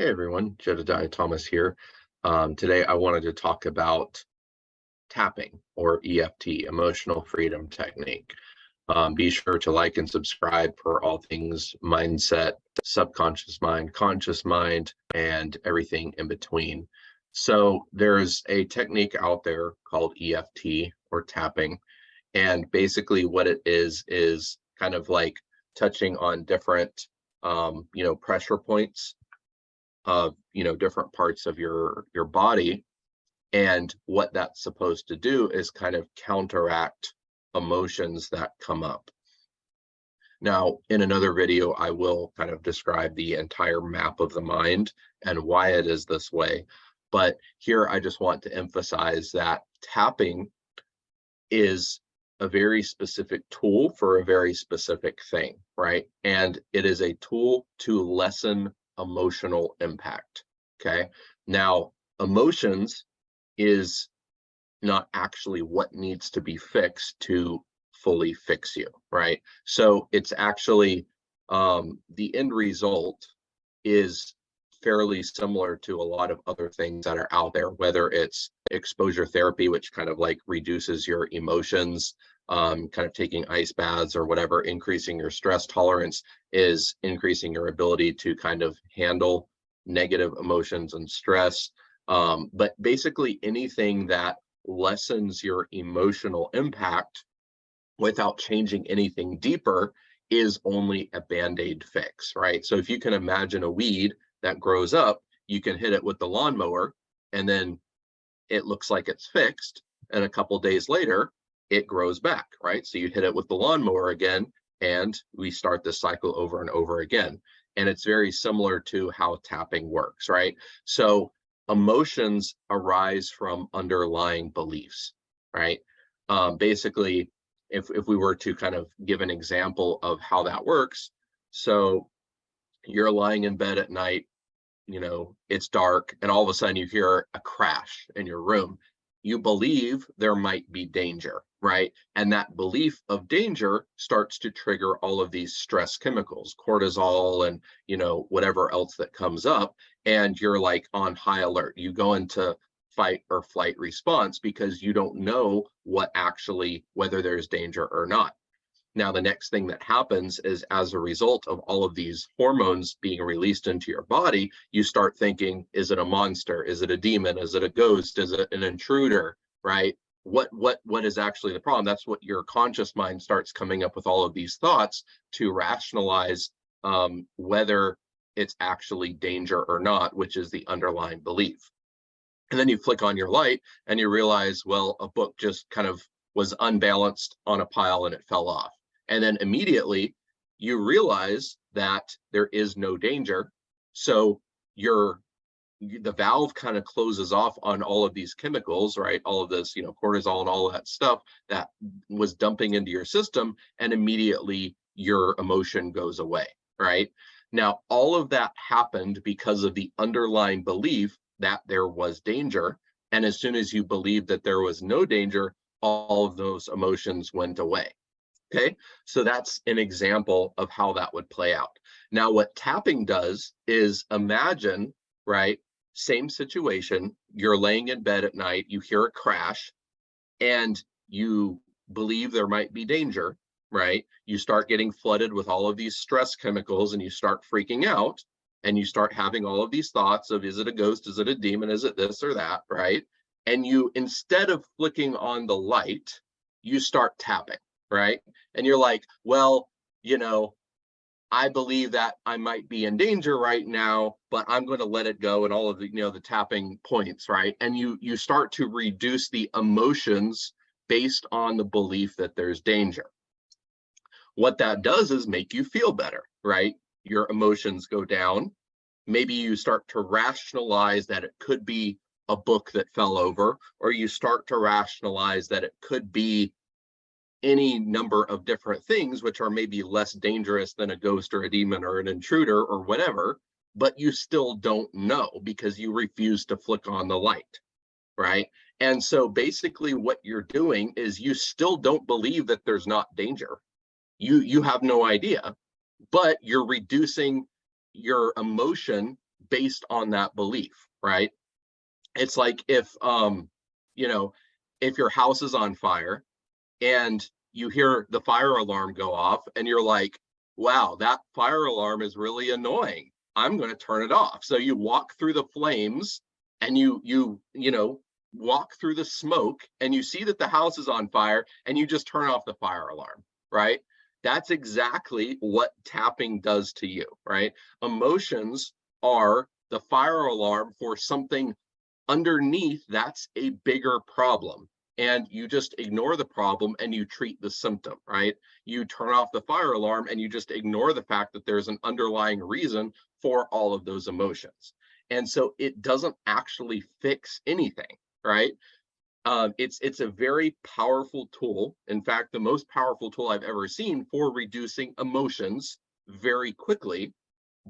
Hey everyone, Jedediah Thomas here. Today I wanted to talk about tapping or EFT, emotional freedom technique. Be sure to like and subscribe for all things mindset, subconscious mind, conscious mind, and everything in between. So there's a technique out there called EFT or tapping. And basically what it is kind of like touching on different, pressure points of different parts of your body, and what that's supposed to do is kind of counteract emotions that come up. Now in another video I will kind of describe the entire map of the mind and why it is this way, but here I just want to emphasize that tapping is a very specific tool for a very specific thing, right? And it is a tool to lessen emotional impact. Okay. Now, emotions is not actually what needs to be fixed to fully fix you, right? So it's actually the end result is fairly similar to a lot of other things that are out there, whether it's exposure therapy, which kind of like reduces your emotions, kind of taking ice baths or whatever, increasing your stress tolerance is increasing your ability to kind of handle negative emotions and stress. But basically anything that lessens your emotional impact without changing anything deeper is only a band-aid fix, right? So if you can imagine a weed that grows up, you can hit it with the lawnmower and then it looks like it's fixed. And a couple days later, it grows back, right? So you hit it with the lawnmower again, and we start this cycle over and over again. And it's very similar to how tapping works, right? So emotions arise from underlying beliefs, right? Basically, if we were to kind of give an example of how that works, so you're lying in bed at night, it's dark, and all of a sudden you hear a crash in your room. You believe there might be danger, right? And that belief of danger starts to trigger all of these stress chemicals, cortisol, and whatever else that comes up, and you're like on high alert. You go into fight or flight response because you don't know whether there's danger or not. Now, the next thing that happens is, as a result of all of these hormones being released into your body, you start thinking, is it a monster? Is it a demon? Is it a ghost? Is it an intruder? Right? What is actually the problem? That's what your conscious mind starts coming up with, all of these thoughts to rationalize whether it's actually danger or not, which is the underlying belief. And then you flick on your light and you realize, well, a book just kind of was unbalanced on a pile and it fell off. And then immediately you realize that there is no danger. So the valve kind of closes off on all of these chemicals, right? All of this, cortisol and all of that stuff that was dumping into your system, and immediately your emotion goes away, right? Now, all of that happened because of the underlying belief that there was danger. And as soon as you believed that there was no danger, all of those emotions went away. Okay, so that's an example of how that would play out. Now, what tapping does is, imagine, right, same situation, you're laying in bed at night, you hear a crash, and you believe there might be danger, right? You start getting flooded with all of these stress chemicals and you start freaking out, and you start having all of these thoughts of, is it a ghost? Is it a demon? Is it this or that, right? And you, instead of flicking on the light, you start tapping, right? And you're like, well, I believe that I might be in danger right now, but I'm going to let it go, and all of the, the tapping points, right? And you start to reduce the emotions based on the belief that there's danger. What that does is make you feel better, right? Your emotions go down. Maybe you start to rationalize that it could be a book that fell over, or you start to rationalize that it could be any number of different things, which are maybe less dangerous than a ghost or a demon or an intruder or whatever, but you still don't know because you refuse to flick on the light, right? And so basically what you're doing is, you still don't believe that there's not danger. You have no idea, but you're reducing your emotion based on that belief, right? It's like if you know, if your house is on fire and you hear the fire alarm go off and you're like, wow, that fire alarm is really annoying. I'm going to turn it off. So you walk through the flames and you walk through the smoke and you see that the house is on fire and you just turn off the fire alarm, right? That's exactly what tapping does to you, right? Emotions are the fire alarm for something underneath that's a bigger problem, and you just ignore the problem and you treat the symptom, right? You turn off the fire alarm and you just ignore the fact that there's an underlying reason for all of those emotions. And so it doesn't actually fix anything, right? It's a very powerful tool. In fact, the most powerful tool I've ever seen for reducing emotions very quickly,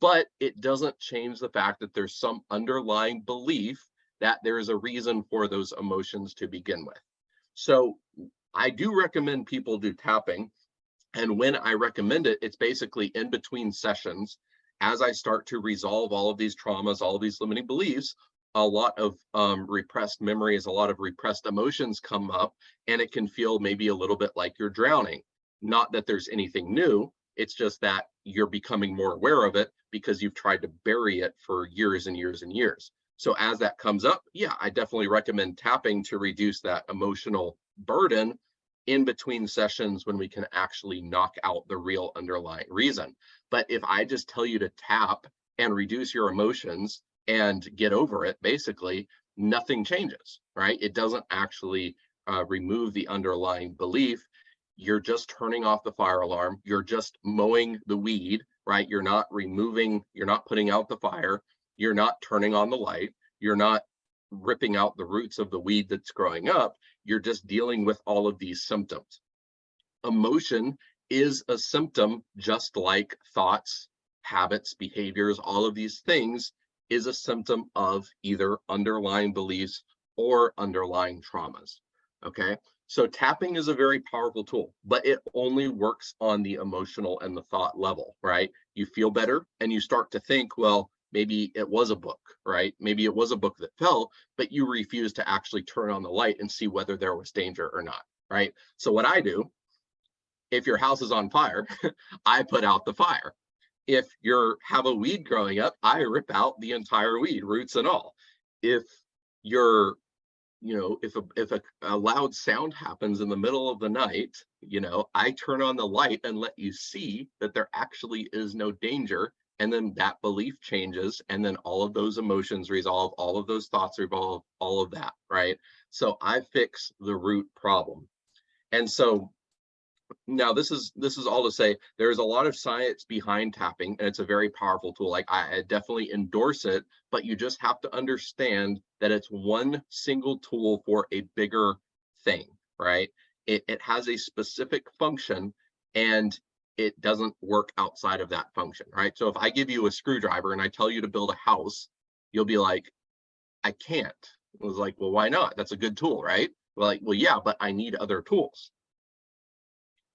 but it doesn't change the fact that there's some underlying belief that there is a reason for those emotions to begin with. So I do recommend people do tapping. And when I recommend it, it's basically in between sessions. As I start to resolve all of these traumas, all of these limiting beliefs, a lot of repressed memories, a lot of repressed emotions come up, and it can feel maybe a little bit like you're drowning. Not that there's anything new, it's just that you're becoming more aware of it because you've tried to bury it for years and years and years. So as that comes up, yeah, I definitely recommend tapping to reduce that emotional burden in between sessions when we can actually knock out the real underlying reason. But if I just tell you to tap and reduce your emotions and get over it, basically, nothing changes, right? It doesn't actually remove the underlying belief. You're just turning off the fire alarm. You're just mowing the weed, right? You're not putting out the fire. You're not turning on the light. You're not ripping out the roots of the weed that's growing up. You're just dealing with all of these symptoms. Emotion is a symptom, just like thoughts, habits, behaviors, all of these things is a symptom of either underlying beliefs or underlying traumas. Okay. So tapping is a very powerful tool, but it only works on the emotional and the thought level, right? You feel better and you start to think, well, maybe it was a book, right? Maybe it was a book that fell, but you refuse to actually turn on the light and see whether there was danger or not, right? So what I do, if your house is on fire, I put out the fire. If you have a weed growing up, I rip out the entire weed, roots and all. If you're if a loud sound happens in the middle of the night, I turn on the light and let you see that there actually is no danger. And then that belief changes. And then all of those emotions resolve, all of those thoughts revolve, all of that, right? So I fix the root problem. And so now this is all to say there's a lot of science behind tapping, and it's a very powerful tool. Like I definitely endorse it, but you just have to understand that it's one single tool for a bigger thing, right? It has a specific function, and it doesn't work outside of that function, right? So if I give you a screwdriver and I tell you to build a house, you'll be like, I can't. I was like, well, why not? That's a good tool, right? Well, like, well, yeah, but I need other tools.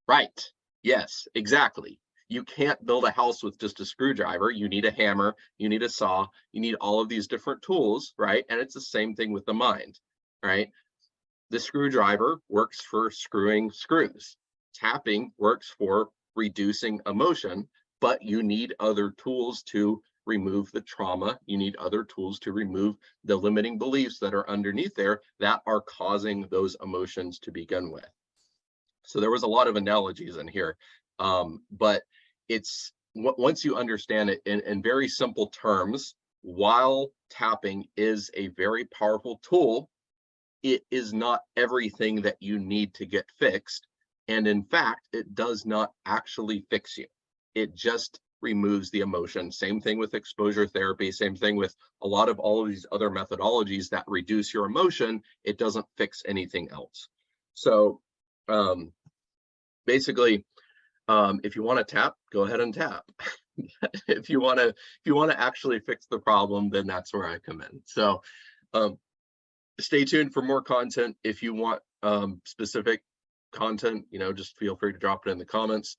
Right. Yes, exactly. You can't build a house with just a screwdriver. You need a hammer, you need a saw, you need all of these different tools, right? And it's the same thing with the mind, right? The screwdriver works for screwing screws. Tapping works for reducing emotion, but you need other tools to remove the trauma. You need other tools to remove the limiting beliefs that are underneath there that are causing those emotions to begin with. So there was a lot of analogies in here, but it's once you understand it in very simple terms, while tapping is a very powerful tool, it is not everything that you need to get fixed. And in fact, it does not actually fix you. It just removes the emotion. Same thing with exposure therapy, same thing with a lot of all of these other methodologies that reduce your emotion. It doesn't fix anything else. So basically, if you want to tap, go ahead and tap. if you want to actually fix the problem, then that's where I come in. So stay tuned for more content. If you want specific content, just feel free to drop it in the comments.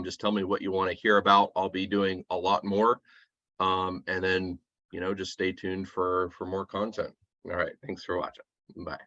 Just tell me what you want to hear about. I'll be doing a lot more. And then just stay tuned for more content. All right, thanks for watching. Bye.